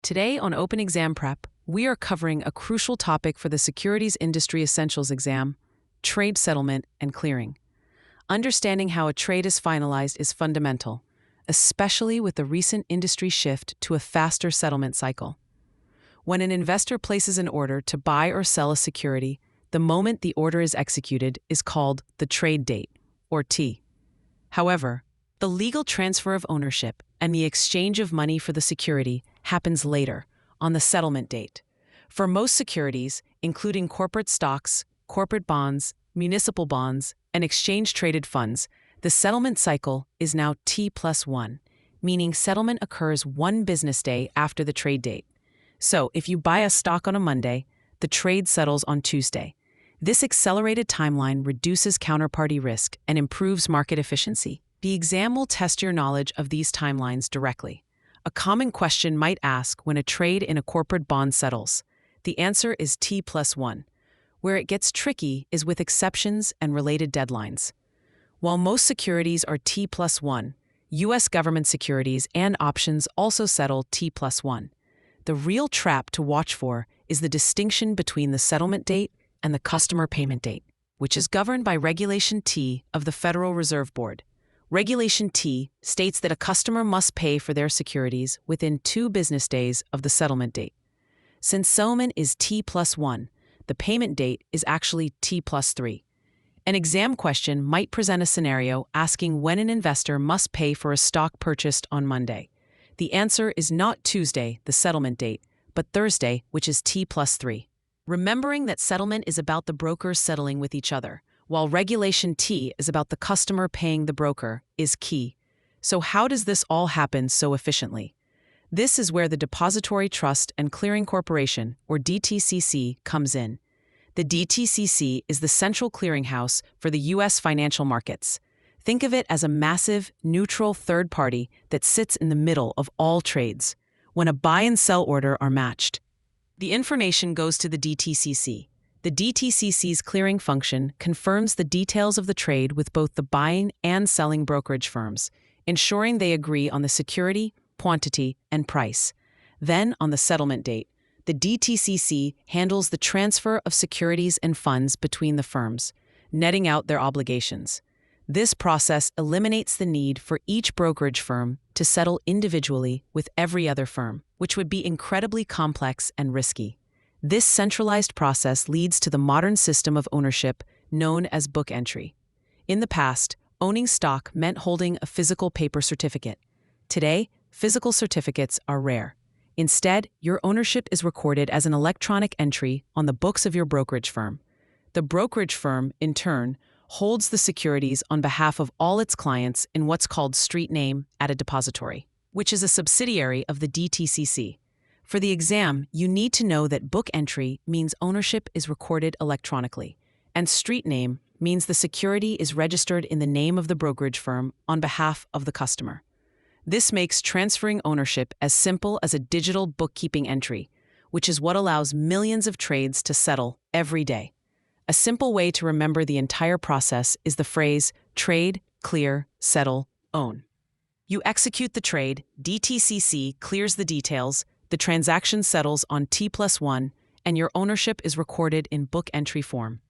Today on Open Exam Prep, we are covering a crucial topic for the Securities Industry Essentials exam: trade settlement and clearing. Understanding how a trade is finalized is fundamental, especially with the recent industry shift to a faster settlement cycle. When an investor places an order to buy or sell a security, the moment the order is executed is called the trade date, or T. However, the legal transfer of ownership and the exchange of money for the security happens later, on the settlement date. For most securities, including corporate stocks, corporate bonds, municipal bonds, and exchange-traded funds, the settlement cycle is now T+1, meaning settlement occurs 1 business day after the trade date. So, if you buy a stock on a Monday, the trade settles on Tuesday. This accelerated timeline reduces counterparty risk and improves market efficiency. The exam will test your knowledge of these timelines directly. A common question might ask when a trade in a corporate bond settles. The answer is T+1. Where it gets tricky is with exceptions and related deadlines. While most securities are T+1, U.S. government securities and options also settle T+1. The real trap to watch for is the distinction between the settlement date and the customer payment date, which is governed by Regulation T of the Federal Reserve Board. Regulation T states that a customer must pay for their securities within 2 business days of the settlement date. Since settlement is T+1, the payment date is actually T+3. An exam question might present a scenario asking when an investor must pay for a stock purchased on Monday. The answer is not Tuesday, the settlement date, but Thursday, which is T+3. Remembering that settlement is about the brokers settling with each other, while Regulation T is about the customer paying the broker, is key. So how does this all happen so efficiently? This is where the Depository Trust Clearing Corporation, or DTCC, comes in. The DTCC is the central clearinghouse for the U.S. financial markets. Think of it as a massive, neutral third party that sits in the middle of all trades. When a buy and sell order are matched, the information goes to the DTCC. The DTCC's clearing function confirms the details of the trade with both the buying and selling brokerage firms, ensuring they agree on the security, quantity, and price. Then, on the settlement date, the DTCC handles the transfer of securities and funds between the firms, netting out their obligations. This process eliminates the need for each brokerage firm to settle individually with every other firm, which would be incredibly complex and risky. This centralized process leads to the modern system of ownership known as book entry. In the past, owning stock meant holding a physical paper certificate. Today, physical certificates are rare. Instead, your ownership is recorded as an electronic entry on the books of your brokerage firm. The brokerage firm, in turn, holds the securities on behalf of all its clients in what's called street name at a depository, which is a subsidiary of the DTCC. For the exam, you need to know that book entry means ownership is recorded electronically, and street name means the security is registered in the name of the brokerage firm on behalf of the customer. This makes transferring ownership as simple as a digital bookkeeping entry, which is what allows millions of trades to settle every day. A simple way to remember the entire process is the phrase trade, clear, settle, own. You execute the trade, DTCC clears the details, the transaction settles on T+1, and your ownership is recorded in book entry form.